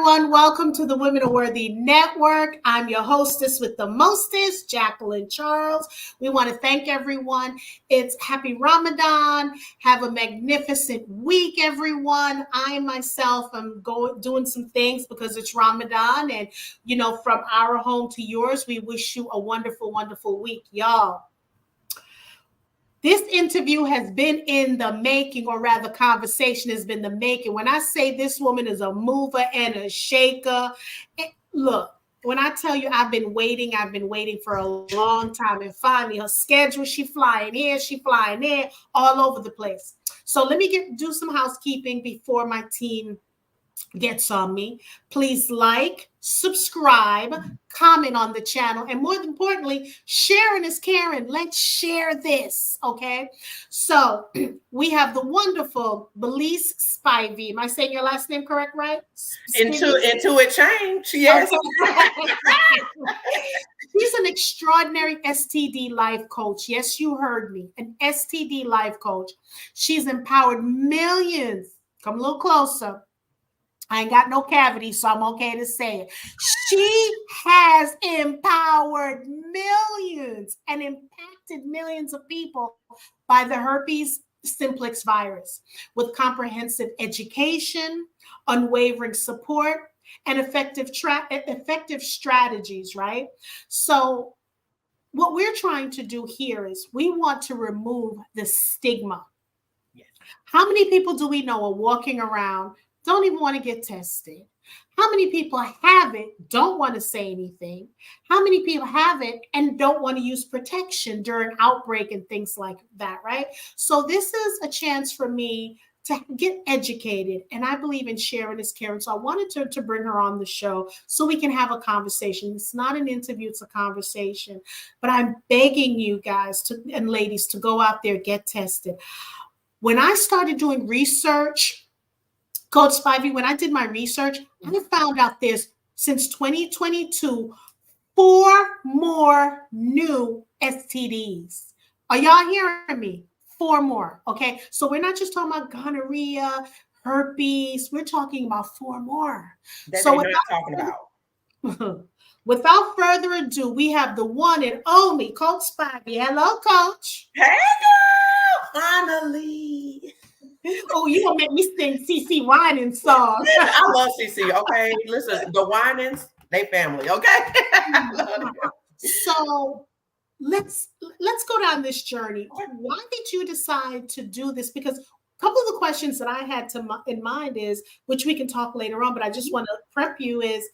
everyone. Welcome to the Women Are Worthy Network. I'm your hostess with the mostest, Jacqueline Charles. We want to thank everyone. It's happy Ramadan. Have a magnificent week, everyone. I myself am doing some things because it's Ramadan. And, from our home to yours, we wish you a wonderful, wonderful week, y'all. This interview has been in the making, or rather conversation has been the making. When I say this woman is a mover and a shaker, look, when I tell you I've been waiting for a long time. And finally her schedule, she flying here, she flying there, all over the place. So let me do some housekeeping before my team gets on me. Please like, subscribe, comment on the channel, and more importantly, sharing is caring. Let's share this, okay? So we have the wonderful Belize Spivey. Am I saying your last name correct, right? Into it change, yes. Okay. She's an extraordinary STD Life Coach. Yes, you heard me, an STD Life Coach. She's empowered millions. Come a little closer. I ain't got no cavity, so I'm okay to say it. She has empowered millions and impacted millions of people by the herpes simplex virus with comprehensive education, unwavering support, and effective strategies, right? So what we're trying to do here is we want to remove the stigma. Yes. How many people do we know are walking around, don't even want to get tested? How many people have it, don't want to say anything? How many people have it and don't want to use protection during outbreak and things like that, right? So this is a chance for me to get educated, and I believe in sharing is caring. So I wanted to bring her on the show so we can have a conversation. It's not an interview, it's a conversation. But I'm begging you guys and ladies to go out there, get tested. When I started doing research, Coach Spivey, when I did my research, I found out there's, since 2022, 4 more new STDs. Are y'all hearing me? 4 more, okay? So we're not just talking about gonorrhea, herpes. We're talking about 4 more. That's what we're talking about. Without further ado, we have the one and only Coach Spivey. Hello, Coach. Hey, girl. Finally. Oh, you gonna make me sing CC Winans song. I love CC. Okay, listen, the Winans, they family. Okay. So let's go down this journey. Why did you decide to do this? Because a couple of the questions that I had in mind is, which we can talk later on, but I just want to prep you, is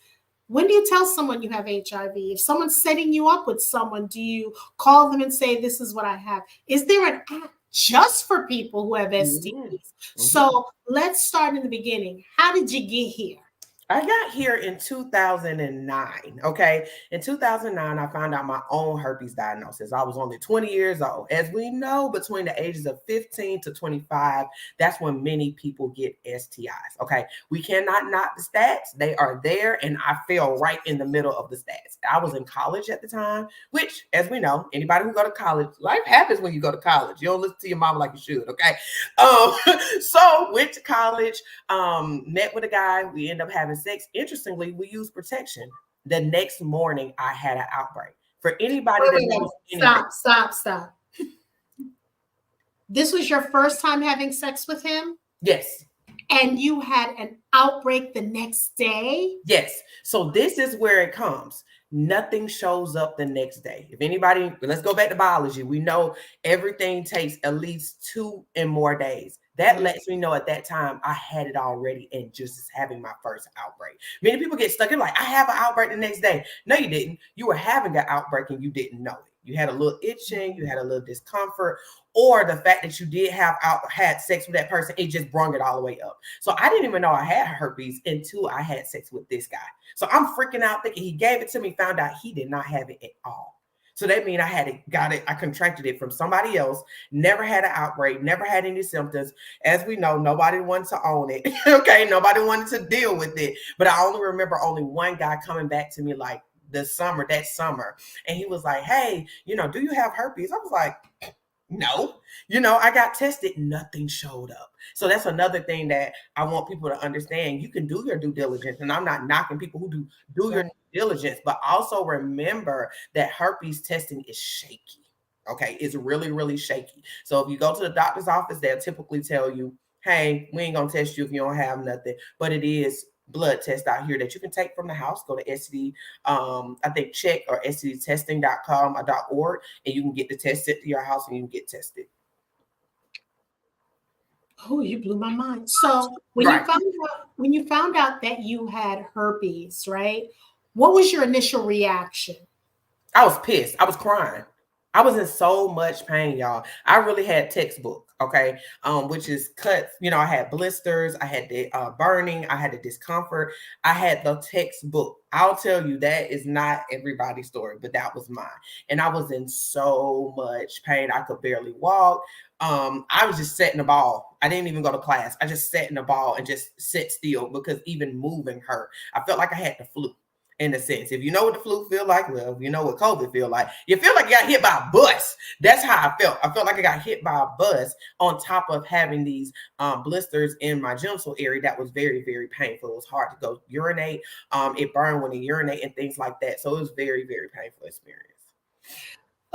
when do you tell someone you have HIV? If someone's setting you up with someone, do you call them and say, this is what I have? Is there an app just for people who have STDs? Mm-hmm. So let's start in the beginning. How did you get here? I got here in 2009, okay? In 2009, I found out my own herpes diagnosis. I was only 20 years old. As we know, between the ages of 15 to 25, that's when many people get STIs, okay? We cannot knock the stats. They are there, and I fell right in the middle of the stats. I was in college at the time, which, as we know, anybody who go to college, life happens when you go to college. You don't listen to your mama like you should, okay? So went to college, met with a guy. We ended up having sex. Interestingly, we used protection. The next morning, I had an outbreak. For anybody Stop. This was your first time having sex with him? Yes. And you had an outbreak the next day? Yes. So this is where it comes. Nothing shows up the next day. If anybody, let's go back to biology. We know everything takes at least 2 and more days. That lets me know at that time I had it already and just having my first outbreak. Many people get stuck in like, I have an outbreak the next day. No, you didn't. You were having an outbreak and you didn't know it. You had a little itching, you had a little discomfort, or the fact that you did had sex with that person, it just brought it all the way up. So I didn't even know I had herpes until I had sex with this guy. So I'm freaking out thinking he gave it to me, found out he did not have it at all. So that means I contracted it from somebody else, never had an outbreak, never had any symptoms. As we know, nobody wanted to own it. Okay, nobody wanted to deal with it. But I only remember only one guy coming back to me like that summer. And he was like, hey, do you have herpes? I was like, No. I got tested, nothing showed up. So that's another thing that I want people to understand. You can do your due diligence, and I'm not knocking people who do your due diligence, but also remember that herpes testing is shaky. Okay, it's really, really shaky. So if you go to the doctor's office, they'll typically tell you, hey, we ain't gonna test you if you don't have nothing, but it is blood test out here that you can take from the house. Go to STD, I think check or stdtesting.com or .org, and you can get the test sent to your house and you can get tested. Oh, you blew my mind. So when Right. you found out that you had herpes, right? What was your initial reaction? I was pissed. I was crying. I was in so much pain, y'all. I really had textbook, okay, which is cuts. I had blisters, I had the burning, I had the discomfort, I had the textbook. I'll tell you that is not everybody's story, but that was mine. And I was in so much pain. I could barely walk. I was just sitting the ball. I didn't even go to class. I just sat in the ball and just sit still because even moving hurt. I felt like I had the flu. In a sense, if you know what the flu feel like, well, you know what COVID feel like. You feel like you got hit by a bus. That's how I felt. I felt like I got hit by a bus on top of having these blisters in my genital area. That was very, very painful. It was hard to go urinate. It burned when you urinate and things like that. So it was very, very painful experience.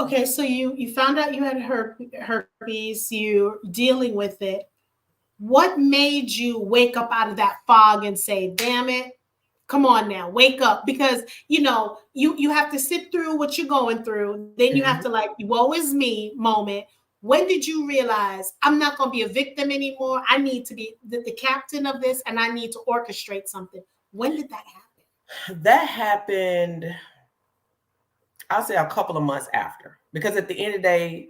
Okay, so you found out you had herpes. You're dealing with it. What made you wake up out of that fog and say, "Damn it, come on now, wake up," because you have to sit through what you're going through, then you have to woe is me moment. When did you realize I'm not going to be a victim anymore? I need to be the captain of this, and I need to orchestrate something. When did that happen? That happened, I'll say a couple of months after, because at the end of the day,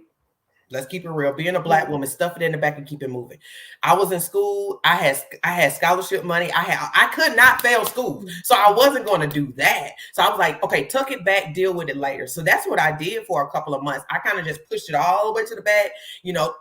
let's keep it real. Being a Black woman, stuff it in the back and keep it moving. I was in school. I had scholarship money. I could not fail school. So I wasn't going to do that. So I was like, okay, tuck it back, deal with it later. So that's what I did for a couple of months. I kind of just pushed it all the way to the back,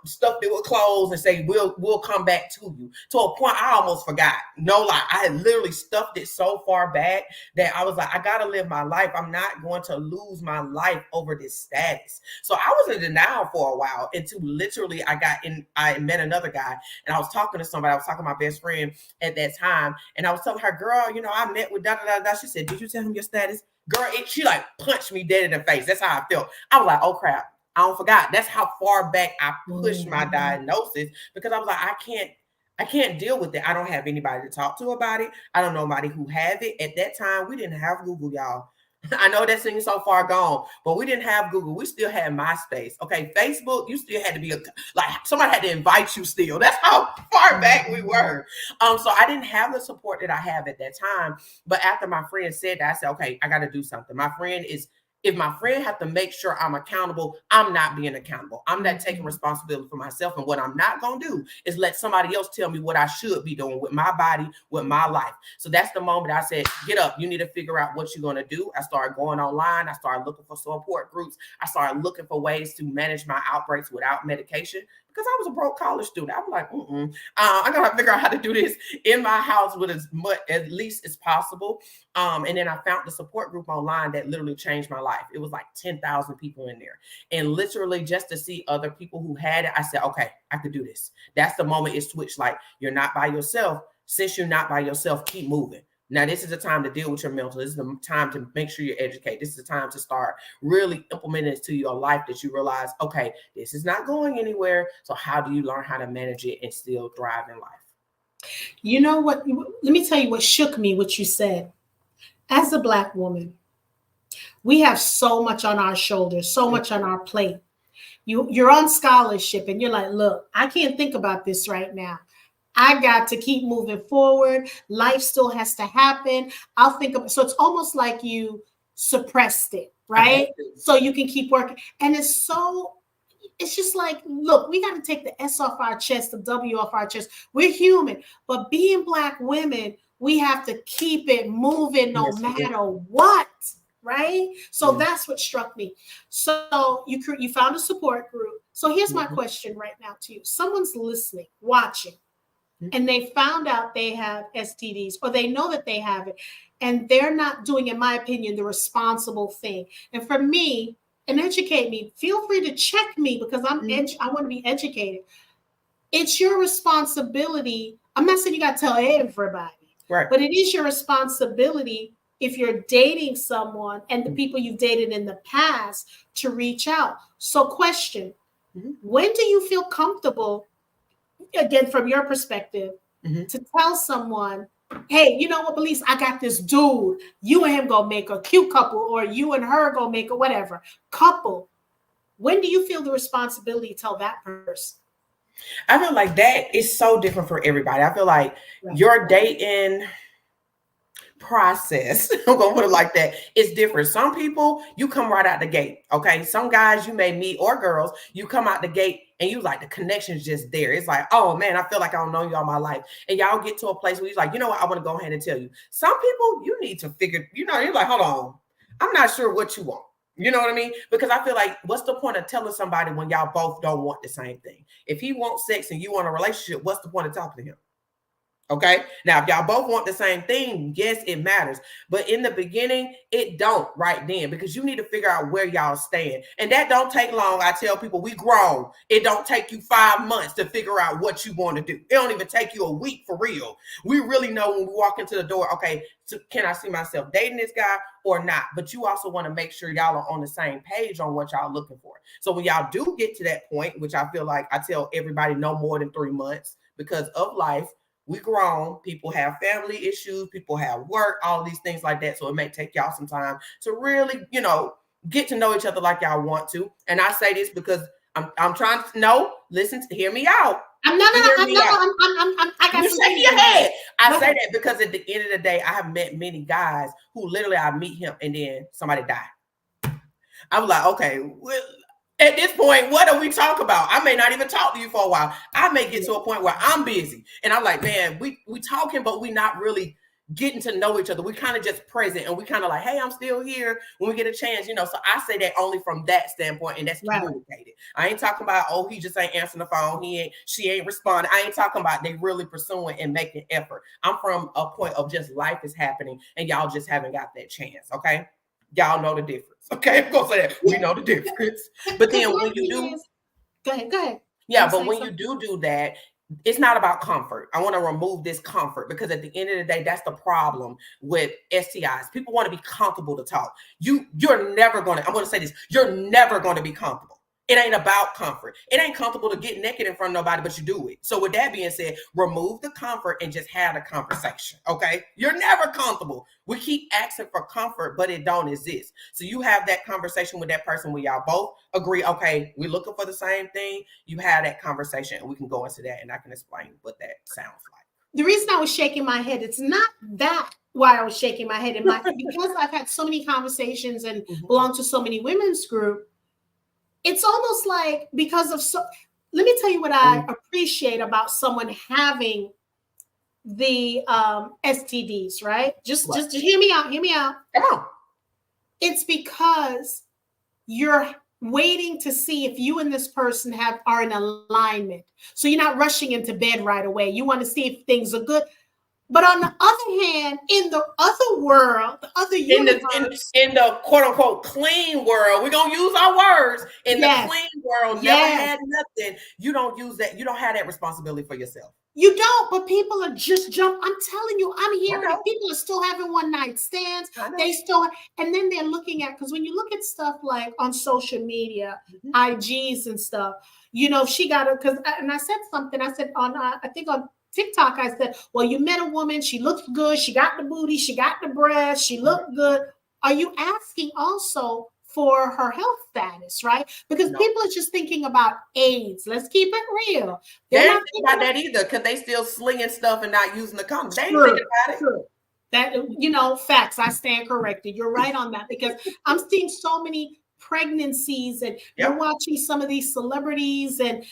stuffed it with clothes and say, we'll come back to you. To a point I almost forgot. No lie. I had literally stuffed it so far back that I was like, I got to live my life. I'm not going to lose my life over this status. So I was in denial for a while. Until literally I met another guy, and I was talking to somebody. I was talking to my best friend at that time, and I was telling her, girl, I met with da da da da. She said, did you tell him your status? Girl, she like punched me dead in the face. That's how I felt. I was like, oh crap, I don't forgot. That's how far back I pushed my diagnosis, because I was like, I can't deal with it. I don't have anybody to talk to about it. I don't know nobody who have it. At that time, we didn't have Google, y'all. I know that seems so far gone, but we didn't have Google. We still had MySpace. Okay, Facebook, you still had to be somebody had to invite you still. That's how far back we were. So I didn't have the support that I have at that time. But after my friend said that, I said, okay, I got to do something. If my friend have to make sure I'm accountable, I'm not being accountable. I'm not taking responsibility for myself. And what I'm not going to do is let somebody else tell me what I should be doing with my body, with my life. So that's the moment I said, get up. You need to figure out what you're going to do. I started going online. I started looking for support groups. I started looking for ways to manage my outbreaks without medication, because I was a broke college student. I was like, I got to figure out how to do this in my house with as least as possible. And then I found the support group online that literally changed my life. It was like 10,000 people in there. And literally just to see other people who had it, I said, okay, I could do this. That's the moment it switched. Like, you're not by yourself. Since you're not by yourself, keep moving. Now, this is the time to deal with your mental. This is the time to make sure you educate. This is the time to start really implementing it to your life, that you realize, okay, this is not going anywhere. So how do you learn how to manage it and still thrive in life? You know what? Let me tell you what shook me, what you said. As a Black woman, we have so much on our shoulders, so much on our plate. You're on scholarship and you're like, look, I can't think about this right now. I got to keep moving forward. Life still has to happen. I'll think of it. So it's almost like you suppressed it, right? So you can keep working. And it's just like, look, we got to take the S off our chest, the W off our chest. We're human, but being Black women, we have to keep it moving no matter what, right? So that's what struck me. So you found a support group. So here's my question right now to you. Someone's listening, watching, and they found out they have STDs, or they know that they have it, and they're not doing, in my opinion, the responsible thing. And for me, and educate me. Feel free to check me because I want to be educated. It's your responsibility. I'm not saying you got to tell everybody, right? But it is your responsibility if you're dating someone and the people you've dated in the past to reach out. So question, when do you feel comfortable, again, from your perspective, to tell someone, hey, you know what, Belize, I got this dude. You and him gonna make a cute couple, or you and her gonna make a whatever couple. When do you feel the responsibility to tell that person? I feel like that is so different for everybody. I feel like your dating process, I'm gonna put it like that, it's different. Some people, you come right out the gate. Okay. Some guys you may meet, or girls, you come out the gate and you like the connection's just there. It's like, oh man, I feel like I don't know you all my life. And y'all get to a place where you're like, you know what, I want to go ahead and tell you. Some people you need to figure, you're like, hold on, I'm not sure what you want. You know what I mean? Because I feel like, what's the point of telling somebody when y'all both don't want the same thing? If he wants sex and you want a relationship, what's the point of talking to him? Okay. Now, if y'all both want the same thing, yes, it matters. But in the beginning, it don't right then, because you need to figure out where y'all stand. And that don't take long. I tell people, we grown. It don't take you 5 months to figure out what you want to do. It don't even take you a week for real. We really know when we walk into the door, okay, so can I see myself dating this guy or not? But you also want to make sure y'all are on the same page on what y'all looking for. So when y'all do get to that point, which I feel like I tell everybody no more than 3 months because of life, we grown, people have family issues, people have work, all these things like that. So it may take y'all some time to really, get to know each other like y'all want to. And I say this because I'm trying to hear me out. I got you shake your head. I say that because at the end of the day, I have met many guys who literally I meet him and then somebody died. I was like, okay, well, at this point, what do we talk about? I may not even talk to you for a while. I may get to a point where I'm busy. And I'm like, man, we talking, but we not really getting to know each other. We kind of just present and we kind of like, hey, I'm still here when we get a chance, So I say that only from that standpoint, and that's communicated. I ain't talking about, oh, he just ain't answering the phone. She ain't responding. I ain't talking about they really pursuing and making effort. I'm from a point of just life is happening and y'all just haven't got that chance. Okay. Y'all know the difference. Okay, I'm gonna say that. We know the difference. But then when you do, go ahead. Yeah, but when you do that, it's not about comfort. I want to remove this comfort because at the end of the day, that's the problem with STIs. People want to be comfortable to talk. You're never going to, I'm going to say this, you're never going to be comfortable. It ain't about comfort. It ain't comfortable to get naked in front of nobody, but you do it. So with that being said, remove the comfort and just have a conversation, okay? You're never comfortable. We keep asking for comfort, but it don't exist. So you have that conversation with that person where y'all both agree, okay, we're looking for the same thing. You have that conversation and we can go into that and I can explain what that sounds like. The reason I was shaking my head, it's not that why I was shaking my head. Because I've had so many conversations and belong to so many women's groups, it's almost like let me tell you what I appreciate about someone having the STDs, right? Just hear me out. Come on. It's because you're waiting to see if you and this person are in alignment. So you're not rushing into bed right away. You want to see if things are good. But on the other hand, in the other world, the other universe, in the quote unquote clean world, we're gonna use our words. In the clean world, never had nothing. You don't use that. You don't have that responsibility for yourself. You don't, but people are just jump. I'm telling you, I'm hearing it. People are still having one night stands. They still, and then they're looking at, because when you look at stuff like on social media, IGs and stuff, she got it. And I said something. I said I think on TikTok, I said, well, you met a woman. She looks good. She got the booty. She got the breasts. She looked good. Are you asking also for her health status, right? Because people are just thinking about AIDS. Let's keep it real. They're not thinking about that either, because they still slinging stuff and not using the condom. They ain't thinking about it. True. That, facts. I stand corrected. You're right on that, because I'm seeing so many pregnancies and you're watching some of these celebrities and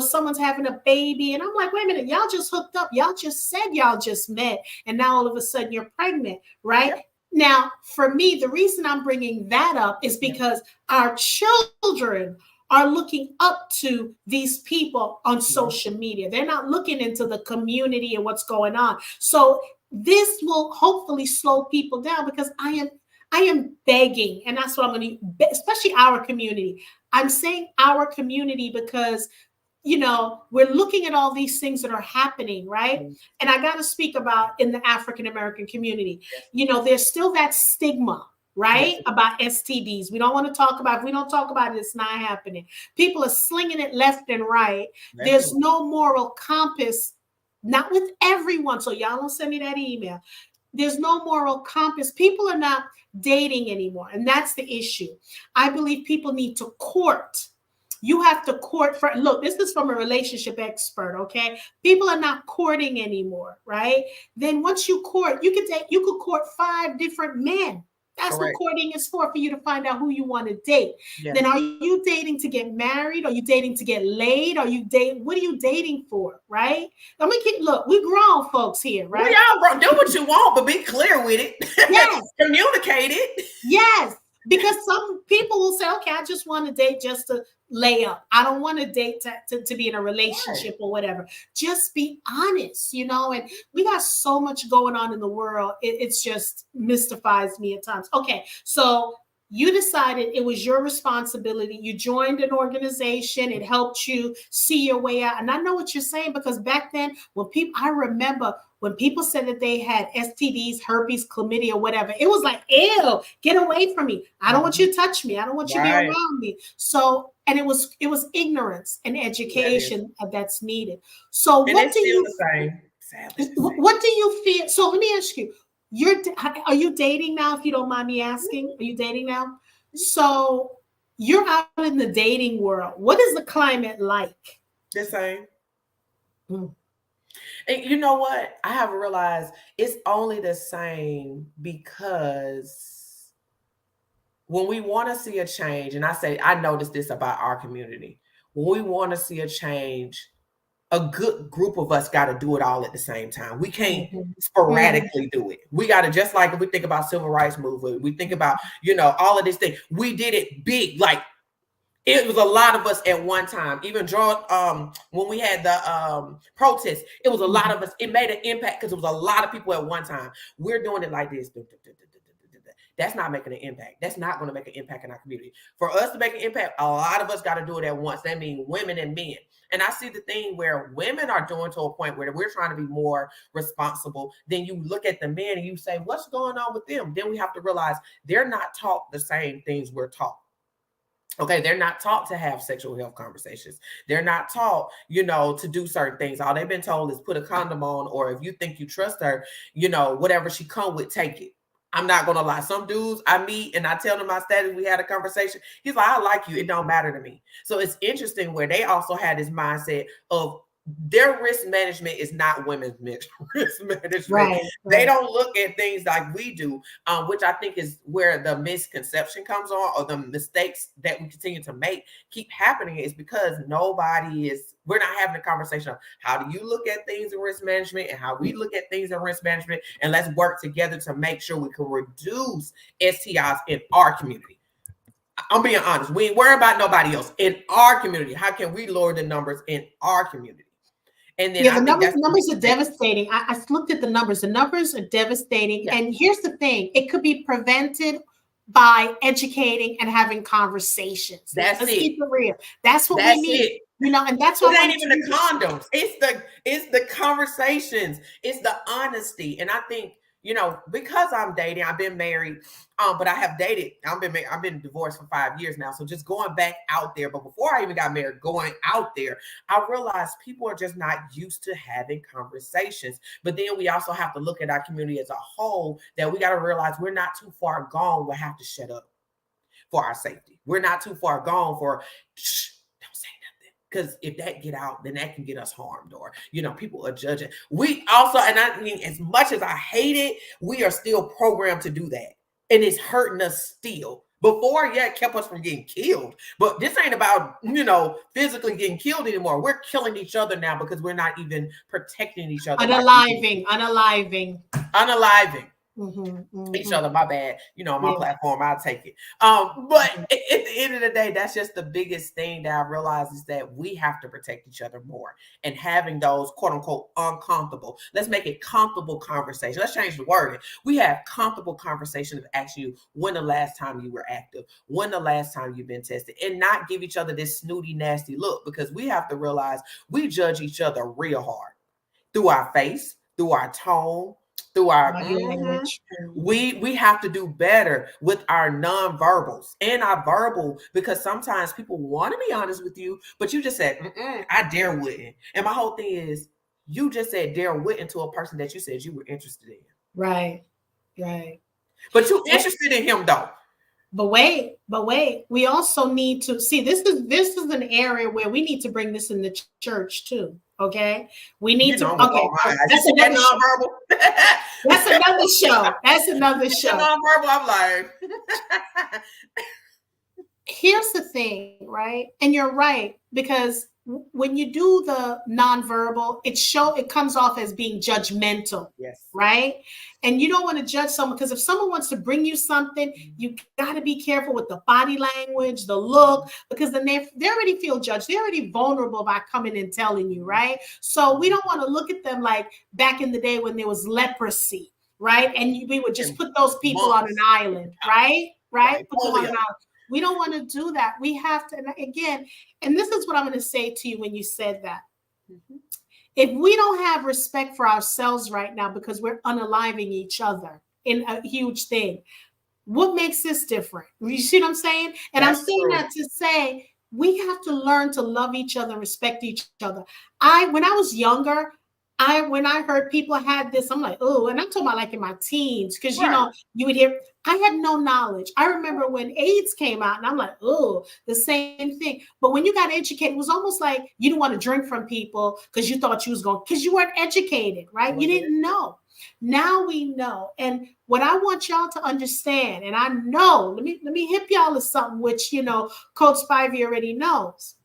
someone's having a baby and I'm like, wait a minute, y'all just hooked up, y'all just said y'all just met, and now all of a sudden you're pregnant, right? Now for me, the reason I'm bringing that up is because our children are looking up to these people on social media. They're not looking into the community and what's going on. So this will hopefully slow people down, because I am begging, and that's what I'm going to, especially our community. I'm saying our community because, we're looking at all these things that are happening, right? And I got to speak about in the African American community, there's still that stigma, right? Yes. About STDs. We don't want to talk about, if we don't talk about it, it's not happening. People are slinging it left and right. There's no moral compass, not with everyone. So y'all don't send me that email. There's no moral compass. People are not dating anymore. And that's the issue. I believe people need to court. You have to court for, look, this is from a relationship expert, okay? People are not courting anymore, right? Then once you court, you could court 5 different men. That's Correct. what courting is for you to find out who you want to date. Yes. Then are you dating to get married? Are you dating to get laid? What are you dating for, right? Look, we grown folks here, right? We all do what you want, but be clear with it. Yes. Communicate it. Yes. Because some people will say, okay, I just want to date just to lay up. I don't want to date to be in a relationship or whatever. Just be honest, and we got so much going on in the world. It's just mystifies me at times. Okay, so you decided it was your responsibility. You joined an organization. It helped you see your way out. And I know what you're saying, because back then I remember when people said that they had STDs, herpes, chlamydia, whatever, it was like, ew, get away from me. I don't want you to touch me. I don't want you to be around me. So, and it was ignorance and education that's needed. So what do you, what do you feel? So let me ask you, are you dating now? If you don't mind me asking, are you dating now? So you're out in the dating world. What is the climate like? The same. And you know what? I have realized it's only the same because when we want to see a change, and I noticed this about our community, when we want to see a change, a good group of us got to do it all at the same time. We can't sporadically do it. We got to, just like if we think about civil rights movement, we think about, all of this thing. We did it big, like it was a lot of us at one time. Even when we had the protests, it was a lot of us. It made an impact because it was a lot of people at one time. We're doing it like this. That's not making an impact. That's not going to make an impact in our community. For us to make an impact, a lot of us got to do it at once. That means women and men. And I see the thing where women are doing to a point where we're trying to be more responsible. Then you look at the men and you say, what's going on with them? Then we have to realize they're not taught the same things we're taught. Okay, they're not taught to have sexual health conversations. They're not taught, to do certain things. All they've been told is put a condom on, or if you think you trust her, whatever she come with, take it. I'm not going to lie. Some dudes I meet and I tell them my status, we had a conversation. He's like, I like you. It don't matter to me. So it's interesting where they also had this mindset of their risk management is not women's risk management. Right. They don't look at things like we do, which I think is where the misconception comes on, or the mistakes that we continue to make keep happening, is because we're not having a conversation of how do you look at things in risk management and how we look at things in risk management, and let's work together to make sure we can reduce STIs in our community. I'm being honest. We ain't worrying about nobody else. In our community, how can we lower the numbers in our community? And then the numbers are devastating. I looked at the numbers. The numbers are devastating. Yeah. And here's the thing. It could be prevented by educating and having conversations. Let's keep it real. That's what we need. And that's what it ain't even the condoms. It's the conversations. It's the honesty. And I think, because I'm dating, I've been married, but I have dated. I've been divorced for 5 years now. So just going back out there, but before I even got married, going out there, I realized people are just not used to having conversations. But then we also have to look at our community as a whole, that we got to realize we're not too far gone. We'll have to shut up for our safety. We're not too far gone for don't say nothing. Because if that get out, then that can get us harmed, or, people are judging. We also, and I mean, as much as I hate it, we are still programmed to do that. And it's hurting us still. Before, it kept us from getting killed. But this ain't about, physically getting killed anymore. We're killing each other now because we're not even protecting each other. Unaliving. Unaliving. Each other, my bad. You know, on my platform, I'll take it. But at the end of the day, that's just the biggest thing that I realize is that we have to protect each other more, and having those quote unquote uncomfortable. Let's make it comfortable conversation. Let's change the wording. We have comfortable conversation of asking you when the last time you were active, when the last time you've been tested, and not give each other this snooty, nasty look, because we have to realize we judge each other real hard through our face, through our tone, through our language. We have to do better with our non-verbals and our verbal, because sometimes people want to be honest with you, but you just said, I dare wouldn't. And my whole thing is, you just said dare wouldn't to a person that you said you were interested in. Right. But you're interested in him though. But wait, we also need to see, this is an area where we need to bring this in the church too. Okay, we need to. Okay, that's another show. That's another show. That's another show. Nonverbal. I'm like, here's the thing, right? And you're right, because when you do the nonverbal, it comes off as being judgmental. Yes. Right? And you don't want to judge someone, because if someone wants to bring you something, you got to be careful with the body language, the look, because then they already feel judged. They're already vulnerable by coming and telling you, right? So we don't want to look at them like back in the day when there was leprosy, right? And we would just put those people on an island, right? Put them on an island. We don't want to do that. We have to, and again, and this is what I'm going to say to you when you said that. If we don't have respect for ourselves right now because we're unaliving each other in a huge thing, what makes this different? You see what I'm saying? And I'm saying that to say we have to learn to love each other, respect each other. When I was younger, when I heard people had this, I'm like, oh, and I'm talking about like in my teens, because you know, you would hear, I had no knowledge. I remember when AIDS came out, and I'm like, oh, the same thing. But when you got educated, it was almost like you didn't want to drink from people because you thought you was going, because you weren't educated, right? You didn't know. Now we know. And what I want y'all to understand, and I know, let me hip y'all with something which, you know, Coach Spivey already knows.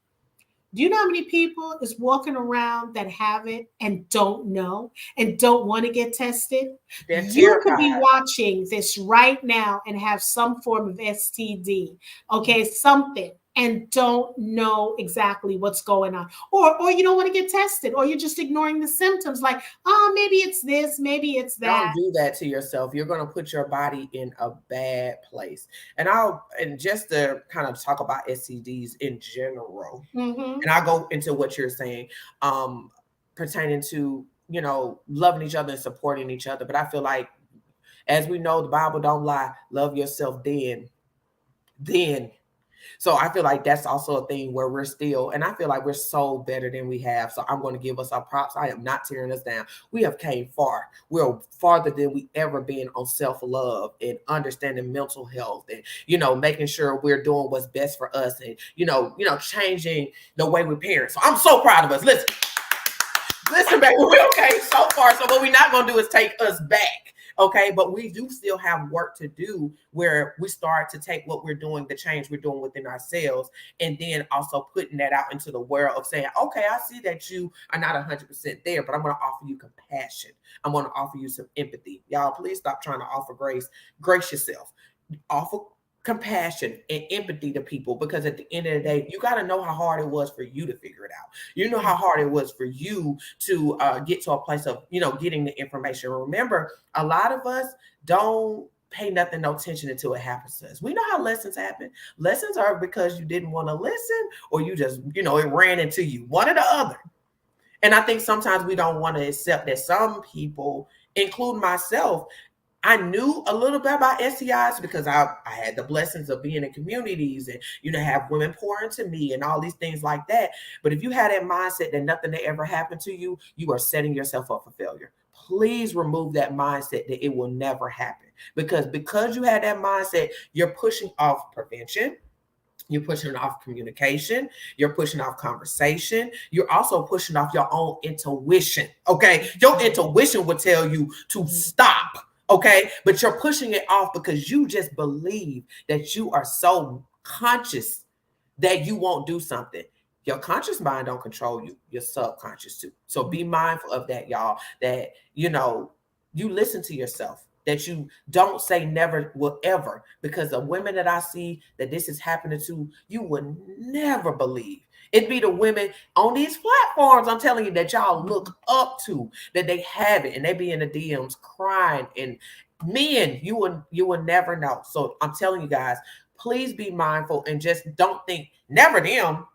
Do you know how many people is walking around that have it and don't know and don't want to get tested? You could be watching this right now and have some form of STD, okay, something, and don't know exactly what's going on. Or you don't want to get tested, or you're just ignoring the symptoms like, oh, maybe it's this, maybe it's that. Don't do that to yourself. You're going to put your body in a bad place. And just to kind of talk about STDs in general, and I'll go into what you're saying, pertaining to, you know, loving each other and supporting each other. But I feel like, as we know, the Bible don't lie, love yourself then. So I feel like that's also a thing where we're still, and I feel like we're so better than we have. So I'm going to give us our props. I am not tearing us down. We have came far. We're farther than we ever been on self-love and understanding mental health, and, you know, making sure we're doing what's best for us, and, you know, changing the way we parent. So I'm so proud of us. Listen, baby, we came so far. So what we're not going to do is take us back. Okay, but we do still have work to do, where we start to take what we're doing, the change we're doing within ourselves, and then also putting that out into the world of saying, okay, I see that you are not 100% there, but I'm going to offer you compassion. I'm going to offer you some empathy. Y'all, please stop trying to offer grace. Grace yourself. Offer compassion and empathy to people, because at the end of the day, you got to know how hard it was for you to figure it out. You know how hard it was for you to get to a place of, you know, getting the information. Remember, a lot of us don't pay no attention until it happens to us. We know how lessons happen. Lessons are because you didn't want to listen, or you just, you know, it ran into you, one or the other. And I think sometimes we don't want to accept that some people, including myself, I knew a little bit about STIs because I had the blessings of being in communities and, you know, have women pour into me and all these things like that. But if you had that mindset that nothing that ever happened to you, you are setting yourself up for failure. Please remove that mindset that it will never happen, because you had that mindset, you're pushing off prevention. You're pushing off communication. You're pushing off conversation. You're also pushing off your own intuition. Okay. Your intuition will tell you to stop. Okay. But you're pushing it off because you just believe that you are so conscious that you won't do something. Your conscious mind don't control you. Your subconscious too. So be mindful of that, y'all, that, you know, you listen to yourself. that you don't say never will ever, because the women that I see that this is happening to, you would never believe. It'd be the women on these platforms, I'm telling you, that y'all look up to, that they have it, and they be in the DMs crying. And men, you will never know. So I'm telling you guys, please be mindful and just don't think never them.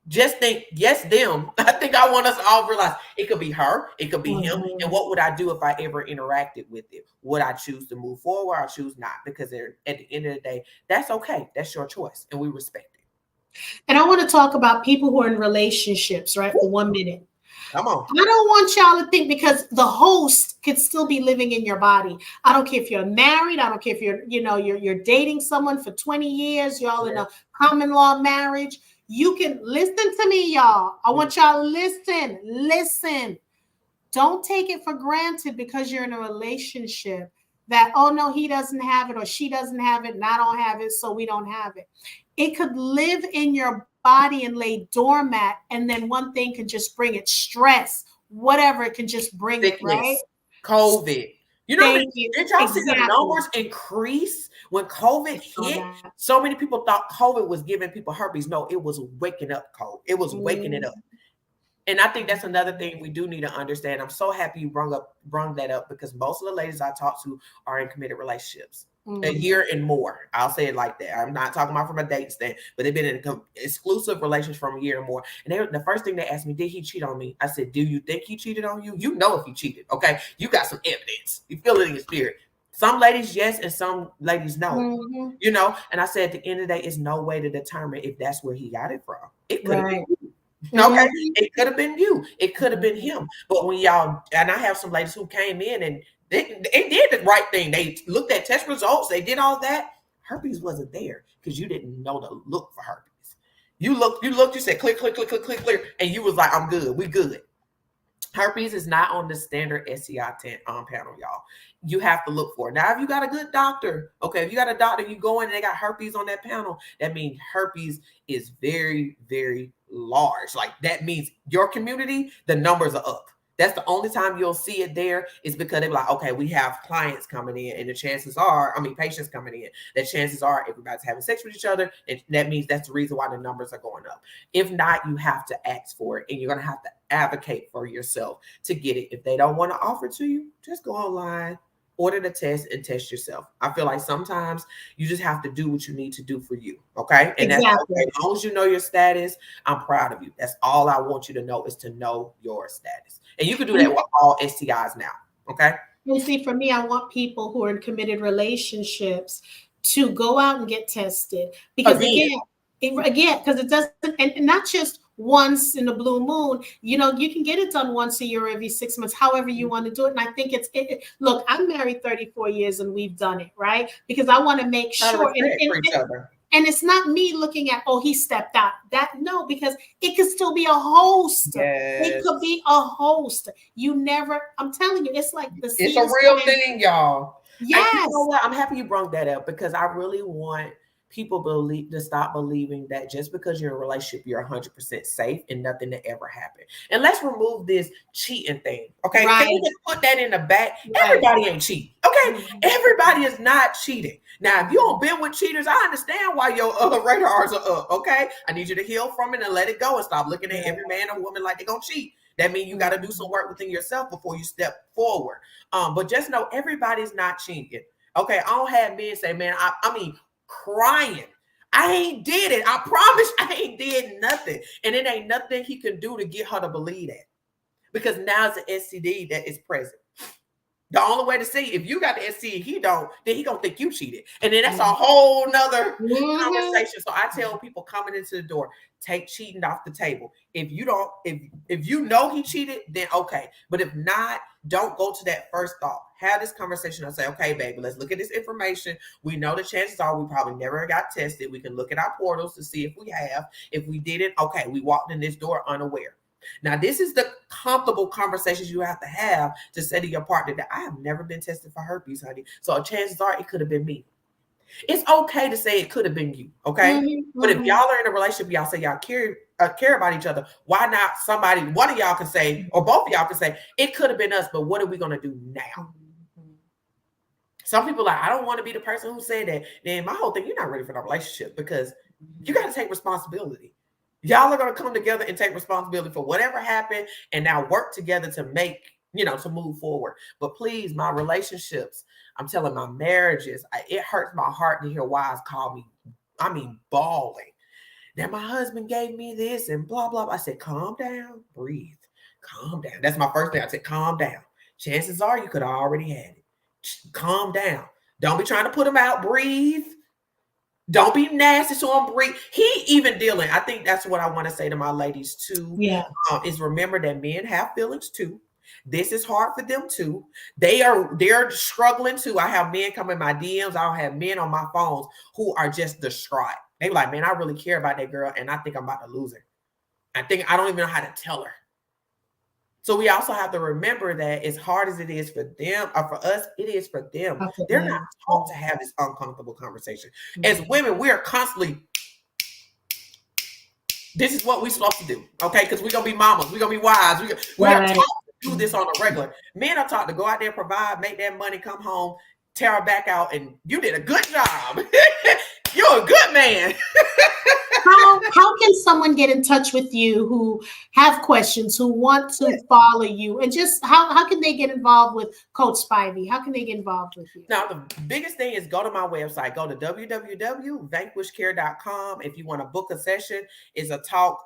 Just think, yes, them. I think I want us to all realize it could be her, it could be him. And what would I do if I ever interacted with it? Would I choose to move forward or choose not? Because at the end of the day, that's okay. That's your choice, and we respect it. And I want to talk about people who are in relationships, right? For 1 minute. Come on. I don't want y'all to think, because the host could still be living in your body. I don't care if you're married. I don't care if you're dating someone for 20 years. Y'all in a common law marriage. You can listen to me, y'all. I want y'all to listen. Don't take it for granted because you're in a relationship that, oh no, he doesn't have it or she doesn't have it and I don't have it, so we don't have it. It could live in your body and lay doormat, and then one thing can just bring it, stress, whatever, it can just bring Sickness, it, right? COVID. You know, did y'all see the numbers increase when COVID hit? So many people thought COVID was giving people herpes. No, it was waking up cold. It was waking it up. And I think that's another thing we do need to understand. I'm so happy you brung that up, because most of the ladies I talk to are in committed relationships. A year and more. I'll say it like that. I'm not talking about from a date stand, but they've been in exclusive relations from a year or more. And the first thing they asked me, did he cheat on me? I said, do you think he cheated on you? You know if he cheated, okay? You got some evidence. You feel it in your spirit. Some ladies, yes, and some ladies, no. You know, and I said at the end of the day, it's no way to determine if that's where he got it from. It could have been you. Okay, it could have been you. It could have been him. But when y'all, and I have some ladies who came in and they did the right thing. They looked at test results. They did all that. Herpes wasn't there because you didn't know to look for herpes. You looked, you said click, and you was like, I'm good. We good. Herpes is not on the standard STI panel, y'all. You have to look for it. Now, if you got a good doctor, okay, if you got a doctor, you go in and they got herpes on that panel, that means herpes is very, very large. Like, that means your community, the numbers are up. That's the only time you'll see it there, is because they're like, okay, we have clients coming in, and the chances are, patients coming in, that chances are everybody's having sex with each other, and that means that's the reason why the numbers are going up. If not, you have to ask for it, and you're going to have to advocate for yourself to get it. If they don't want to offer it to you, just go online, order the test, and test yourself. I feel like sometimes you just have to do what you need to do for you, okay? And that's okay. As long as you know your status, I'm proud of you. That's all I want you to know, is to know your status. And you can do that with all STIs now, okay? You see, for me, I want people who are in committed relationships to go out and get tested. Because again, because it doesn't, and not just once in a blue moon, you know, you can get it done once a year, every 6 months, however you want to do it. And I think look, I'm married 34 years and we've done it, right? Because I want to make sure. And it's not me looking at, oh, he stepped out. No, because it could still be a host. Yes. It could be a host. I'm telling you, it's like it's a real thing, y'all. Yes. And you know what? I'm happy you brought that up, because I really want people to stop believing that just because you're in a relationship, you're 100% safe and nothing to ever happen. And let's remove this cheating thing. Okay. Right. Can we just put that in the back? Right. Everybody ain't cheating. Okay. Mm-hmm. Everybody is not cheating. Now, if you don't been with cheaters, I understand why your radars are up. Okay. I need you to heal from it and let it go and stop looking at every man or woman like they're going to cheat. That means you got to do some work within yourself before you step forward. But just know everybody's not cheating. Okay. I don't have men say, man, crying, I ain't did it. I promise I ain't did nothing. And it ain't nothing he can do to get her to believe that. Because now it's an STD that is present. The only way to see if you got the STD, he don't, then he gonna think you cheated. And then that's a whole nother conversation. So I tell people coming into the door, take cheating off the table. If you don't, if you know he cheated, then okay. But if not, don't go to that first thought. Have this conversation and say, okay, baby, let's look at this information. We know the chances are we probably never got tested. We can look at our portals to see if we have. If we didn't, okay, we walked in this door unaware. Now, this is the comfortable conversations you have to say to your partner that I have never been tested for herpes, honey. So chances are it could have been me. It's okay to say it could have been you, okay? Mm-hmm. But if y'all are in a relationship, y'all say y'all care about each other, why not one of y'all can say, or both of y'all can say, it could have been us, but what are we going to do now? Some people like, I don't want to be the person who said that. Then my whole thing, you're not ready for the relationship because you got to take responsibility. Y'all are going to come together and take responsibility for whatever happened and now work together to make, to move forward. But please, my relationships, I'm telling my marriages, it hurts my heart to hear wives call me, bawling. That my husband gave me this and blah, blah, blah. I said, calm down, breathe, calm down. That's my first thing. I said, calm down. Chances are you could have already had it. Calm down. Don't be trying to put him out. Breathe. Don't be nasty to him. Breathe. He even dealing. I think that's what I want to say to my ladies too. Yeah. Is remember that men have feelings too. This is hard for them too. They're struggling too. I have men come in my DMs. I don't have men on my phones who are just distraught. They like, man, I really care about that girl, and I think I'm about to lose her. I don't even know how to tell her. So we also have to remember that as hard as it is for them, or for us, it is for them. They're not taught to have this uncomfortable conversation. As women, we are constantly, this is what we're supposed to do, okay? Because we're going to be mamas. We're going to be wives. We are taught to do this on a regular. Men are taught to go out there, provide, make that money, come home, tear her back out, and you did a good job. You're a good man. How can someone get in touch with you who have questions, who want to follow you, and just how can they get involved with Coach Spivey? How can they get involved with you? Now, the biggest thing is go to my website. Go to www.vanquishcare.com. If you want to book a session, it's a talk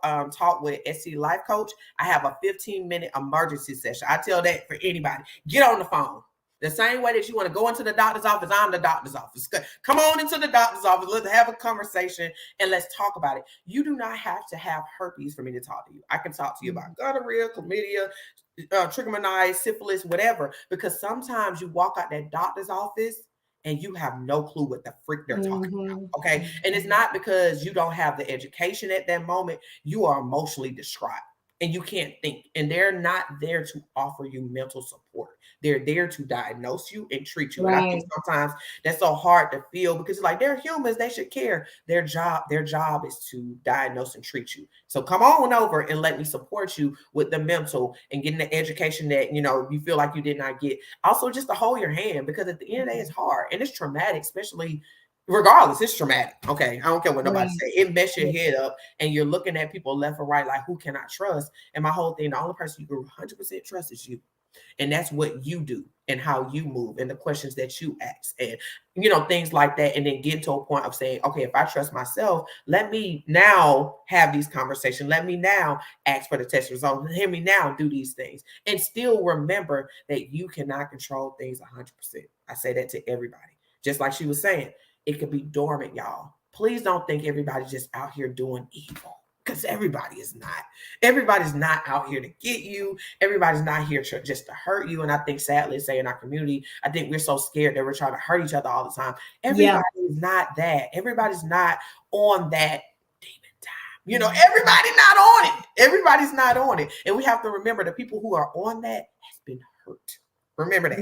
with STD Life Coach. I have a 15-minute emergency session. I tell that for anybody. Get on the phone. The same way that you want to go into the doctor's office, I'm the doctor's office. Come on into the doctor's office. Let's have a conversation and let's talk about it. You do not have to have herpes for me to talk to you. I can talk to you about gonorrhea, chlamydia, trichomoniasis, syphilis, whatever. Because sometimes you walk out that doctor's office and you have no clue what the freak they're talking about, okay? And it's not because you don't have the education at that moment. You are emotionally distraught and you can't think. And they're not there to offer you mental support. They're there to diagnose you and treat you. Right. And I think sometimes that's so hard to feel because it's like, they're humans, they should care. Their job is to diagnose and treat you. So come on over and let me support you with the mental and getting the education that, you feel like you did not get. Also, just to hold your hand, because at the end of the day, it's hard and it's traumatic, especially regardless, it's traumatic. Okay. I don't care what nobody say. It messes your head up and you're looking at people left or right, like, who can I trust? And my whole thing, the only person you can 100% trust is you. And that's what you do and how you move and the questions that you ask and, things like that. And then get to a point of saying, okay, if I trust myself, let me now have these conversations. Let me now ask for the test results. Hear me now do these things. And still remember that you cannot control things 100%. I say that to everybody. Just like she was saying, it could be dormant, y'all. Please don't think everybody's just out here doing evil. Because everybody is not. Everybody's not out here to get you. Everybody's not here just to hurt you. And I think, sadly, say in our community, I think we're so scared that we're trying to hurt each other all the time. Everybody is not that. Everybody's not on that demon time. Everybody's not on it. Everybody's not on it. And we have to remember the people who are on that has been hurt. Remember that.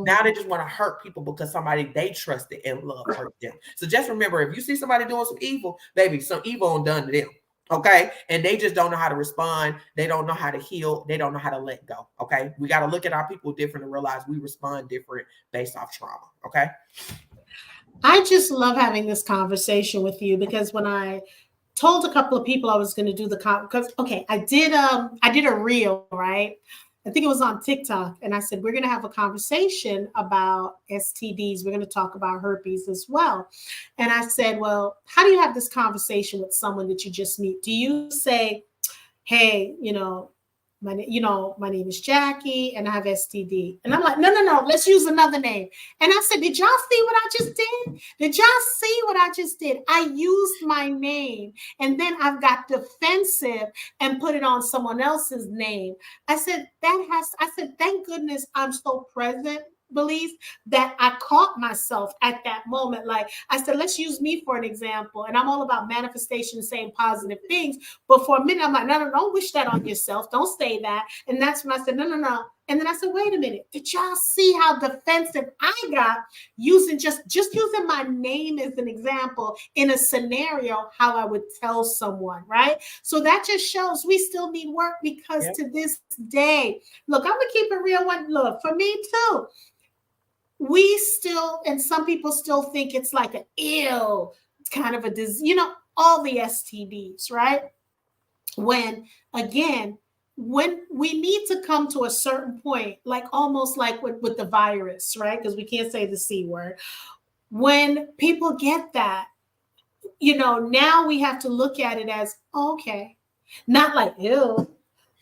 Now they just want to hurt people because somebody they trusted and loved hurt them. So just remember, if you see somebody doing some evil, baby, some evil done to them. Okay. And they just don't know how to respond. They don't know how to heal. They don't know how to let go. Okay. We got to look at our people different and realize we respond different based off trauma. Okay. I just love having this conversation with you because when I told a couple of people I was going to do I did a reel, right? I think it was on TikTok. And I said, we're going to have a conversation about STDs. We're going to talk about herpes as well. And I said, well, how do you have this conversation with someone that you just meet? Do you say, hey, my name is Jackie and I have STD. And I'm like, no, let's use another name. And I said, did y'all see what I just did? Did y'all see what I just did? I used my name and then I've got defensive and put it on someone else's name. I said, thank goodness I'm so present, Belize, that I caught myself at that moment. Like I said, let's use me for an example. And I'm all about manifestation, saying positive things. But for a minute, I'm like, no, don't wish that on yourself. Don't say that. And that's when I said, no. And then I said, wait a minute. Did y'all see how defensive I got using just using my name as an example in a scenario, how I would tell someone, right? So that just shows we still need work because to this day, look, I'm going to keep it real one. Look, for me too. we still, and some people still think it's like an ill kind of a disease, all the STDs, right? When again, when we need to come to a certain point, like almost like with the virus, right? Because we can't say the C word. When people get that, now we have to look at it as okay, not like ew.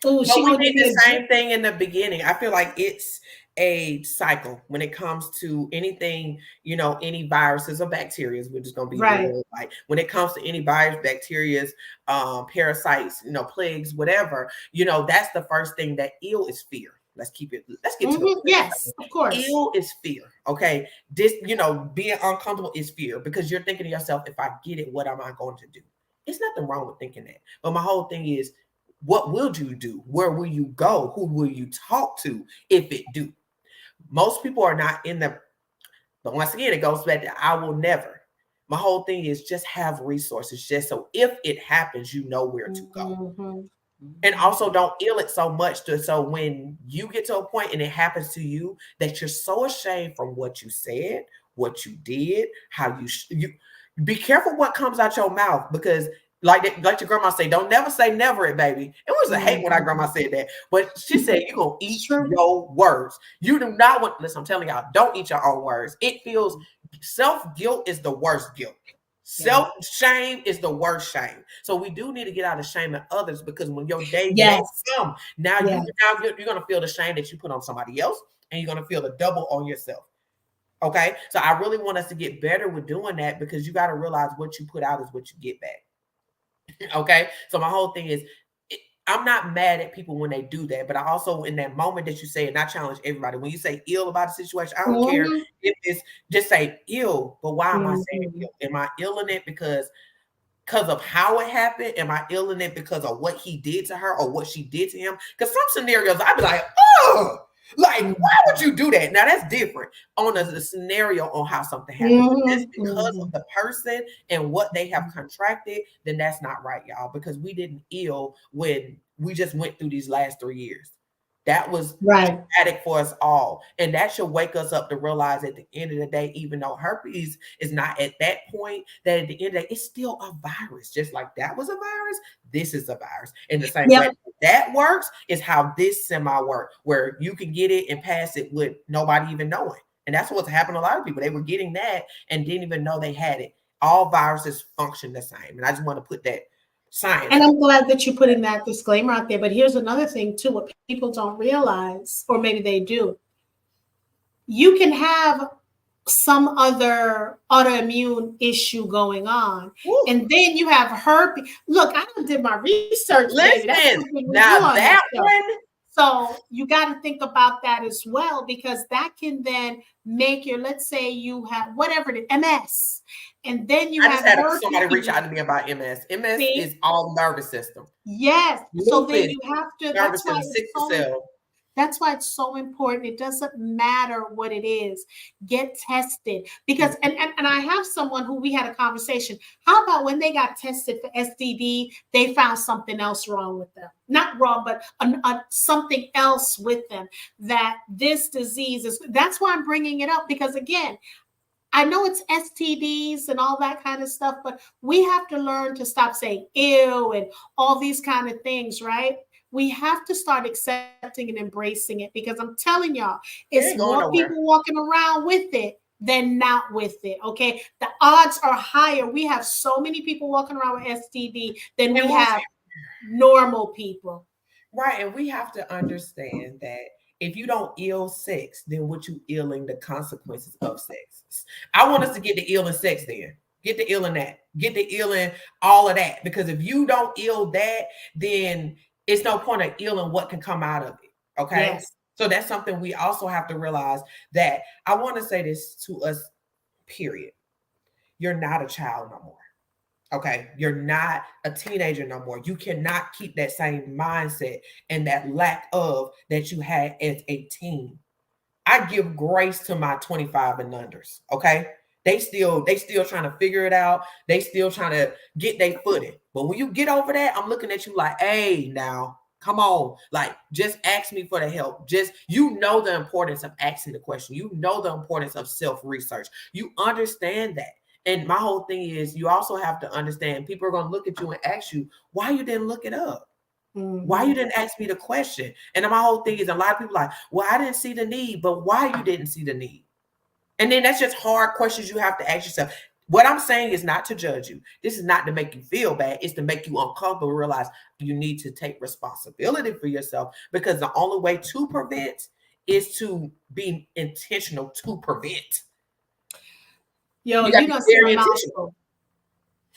Oh, But she we gonna did give me the a drip. same thing in the beginning. I feel like it's a cycle when it comes to anything, any viruses or bacteria. We're just gonna be Right. real. Like when it comes to any virus, bacteria, parasites, plagues, whatever, that's the first thing that ill is fear. Let's get to the point. Yes, of course. Ill is fear. Okay. This, being uncomfortable is fear because you're thinking to yourself, if I get it, what am I going to do? It's nothing wrong with thinking that. But my whole thing is, what will you do? Where will you go? Who will you talk to if it do? Most people are not in the, but once again, it goes back to I will never. My whole thing is just have resources, just so if it happens, you know where to go. Mm-hmm. And also don't ill it so much so when you get to a point and it happens to you that you're so ashamed from what you said, what you did, how you be careful what comes out your mouth, because like your grandma say, don't never say never it, baby. It was a hate when our grandma said that, but she said you're gonna eat your words. You do not want, listen, I'm telling y'all, don't eat your own words. It feels, self-guilt is the worst guilt. Self-shame is the worst shame. So we do need to get out of shaming others, because when your day come, now you're gonna feel the shame that you put on somebody else, and you're gonna feel the double on yourself. Okay, so I really want us to get better with doing that, because you got to realize what you put out is what you get back. Okay, so my whole thing is, I'm not mad at people when they do that, but I also, in that moment that you say, and I challenge everybody, when you say ill about a situation, I don't care if it's, just say ill, but why am I saying ill? Am I ill in it because of how it happened? Am I ill in it because of what he did to her or what she did to him? Because some scenarios I'd be like, oh, like, why would you do that? Now that's different on the scenario on how something happened. But just because of the person and what they have contracted, then that's not right, y'all, because we didn't ill when we just went through these last 3 years. That was traumatic for us all. And that should wake us up to realize at the end of the day, even though herpes is not at that point, that at the end of the day, it's still a virus. Just like that was a virus, this is a virus. In the same way that works is how this semi work, where you can get it and pass it with nobody even knowing. And that's what's happened to a lot of people. They were getting that and didn't even know they had it. All viruses function the same. And I just want to put that science. And I'm glad that you're putting that disclaimer out there. But here's another thing too, what people don't realize, or maybe they do. You can have some other autoimmune issue going on, and then you have herpes. Look, I did my research. Listen, now that one. So you got to think about that as well, because that can then make your, let's say you have whatever it is, MS, and then you have somebody reach out to me about MS. MS is all nervous system. Yes. So then you have to. That's why it's so important. It doesn't matter what it is. Get tested, because and I have someone who we had a conversation. How about when they got tested for STD, they found something else wrong with them? Not wrong, but something else with them, that this disease is. That's why I'm bringing it up, because again, I know it's STDs and all that kind of stuff, but we have to learn to stop saying ew and all these kind of things, right? We have to start accepting and embracing it, because I'm telling y'all, it's more people walking around with it than not with it, okay? The odds are higher. We have so many people walking around with STD than we have normal people. Right, and we have to understand that if you don't ill sex, then what you illing the consequences of sex. I want us to get the ill in sex then. Get the ill in that. Get the ill in all of that. Because if you don't ill that, then it's no point of ill in what can come out of it. Okay. Yes. So that's something we also have to realize, that I want to say this to us, period. You're not a child no more. Okay, you're not a teenager no more. You cannot keep that same mindset and that lack of that you had as a teen. I give grace to my 25 and unders. Okay, they still trying to figure it out. They still trying to get their footing. But when you get over that, I'm looking at you like, hey, now Come on, like just ask me for the help. Just, you know, the importance of asking the question. You know the importance of self-research. You understand that. And my whole thing is, you also have to understand people are going to look at you and ask you why you didn't look it up. Why you didn't ask me the question? And my whole thing is, a lot of people are like, well, I didn't see the need, but why you didn't see the need? And then that's just hard questions you have to ask yourself. What I'm saying is not to judge you. This is not to make you feel bad. It's to make you uncomfortable, realize you need to take responsibility for yourself, because the only way to prevent is to be intentional to prevent. Yo, You got you to be don't see very a intentional. mouthful.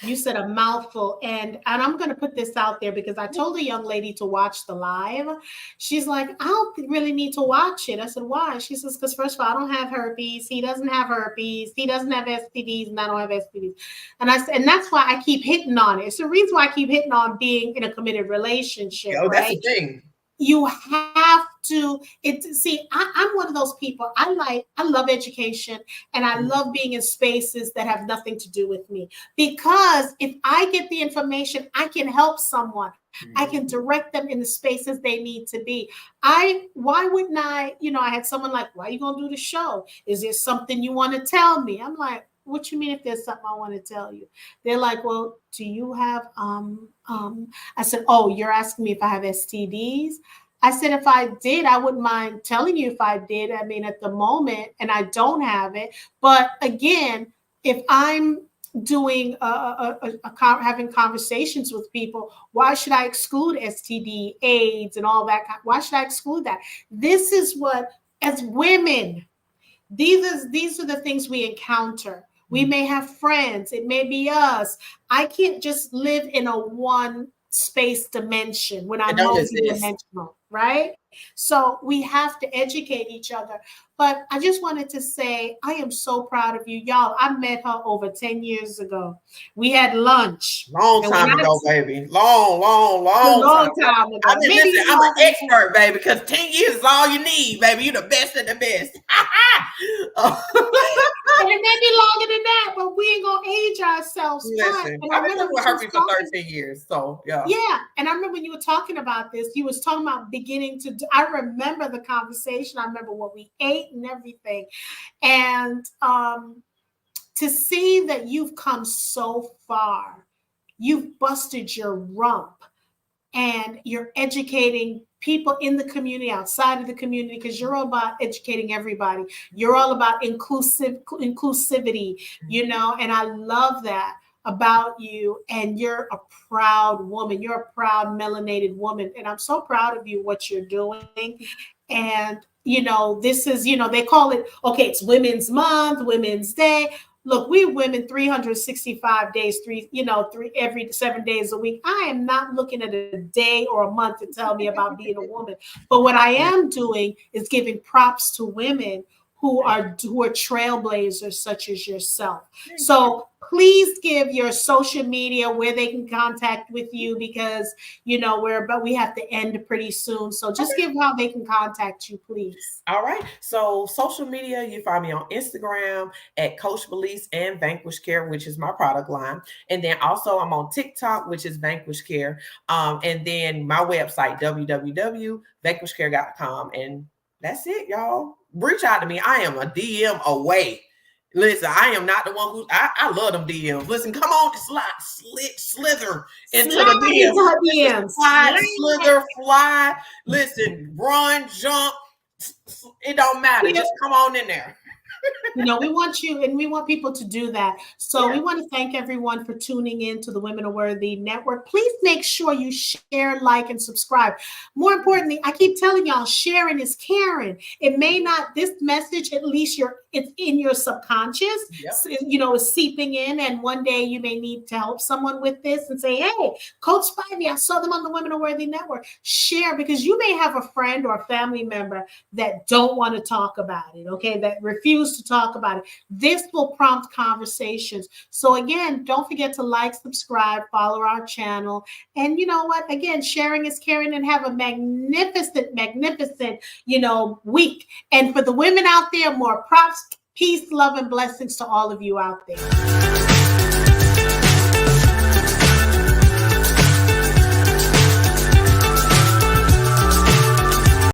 You said a mouthful, and I'm going to put this out there because I told a young lady to watch the live. She's like, I don't really need to watch it. I said, why? She says, because first of all, I don't have herpes. He doesn't have herpes. He doesn't have STDs, and I don't have STDs. And I said, and that's why I keep hitting on it. It's the reason why I keep hitting on being in a committed relationship. Yo, right? That's the thing. You have to I'm one of those people. I love education, and I love being in spaces that have nothing to do with me, because if I get the information, I can help someone. I can direct them in the spaces they need to be. Why wouldn't I? I had someone like, why are you gonna do the show? Is there something you want to tell me? I'm like, what you mean if there's something I want to tell you? They're like, well, do you have I said, oh, you're asking me if I have STDs? I said, if I did, I wouldn't mind telling you if I did. I mean, at the moment, and I don't have it. But again, if I'm doing having conversations with people, why should I exclude STD, AIDS, and all that? Why should I exclude that? This is what, as women, these are the things we encounter. We may have friends. It may be us. I can't just live in a one space dimension when I'm multidimensional, right? So we have to educate each other. But I just wanted to say, I am so proud of you. Y'all, I met her over 10 years ago. We had lunch. Long time ago, baby. Long time ago. I mean, listen, I'm an expert, baby, because 10 years is all you need, baby. You're the best of the best. And it may be longer than that, but we ain't gonna age ourselves. Listen, I've been living with herpes for 13 years, so yeah. Yeah, and I remember when you were talking about this, you was talking about beginning to do, I remember the conversation. I remember what we ate and everything. And to see that you've come so far, you've busted your rump, and you're educating people in the community, outside of the community, because you're all about educating everybody. You're all about inclusivity, and I love that about you. And you're a proud woman. You're a proud melanated woman. And I'm so proud of you, what you're doing. And, this is, they call it, okay, it's Women's Month, Women's Day. Look, we women 365 days, every 7 days a week. I am not looking at a day or a month to tell me about being a woman. But what I am doing is giving props to women who are trailblazers such as yourself. So please give your social media where they can contact with you, because we have to end pretty soon. So just give how they can contact you, please. All right. So social media, you find me on Instagram at Coach Belize and Vanquish Care, which is my product line. And then also I'm on TikTok, which is Vanquish Care. And then my website, www.vanquishcare.com. And that's it, y'all. Reach out to me. I am a DM away. Listen, I am not the one who I love them DMs. Listen, come on, slither into the DMs. Slither, fly. Listen, run, jump. It don't matter. Just come on in there. We want you, and we want people to do that. So we want to thank everyone for tuning in to the Women Are Worthy Network. Please make sure you share, like, and subscribe. More importantly, I keep telling y'all, sharing is caring. It may not, this message, at least it's in your subconscious, it's seeping in. And one day you may need to help someone with this and say, hey, Coach Spivey, I saw them on the Women Are Worthy Network. Share, because you may have a friend or a family member that don't want to talk about it, okay, that refuse to talk about it. This will prompt conversations. So again, don't forget to like, subscribe, follow our channel. And you know what? Again, sharing is caring, and have a magnificent, week. And for the women out there, more props, peace, love, and blessings to all of you out there.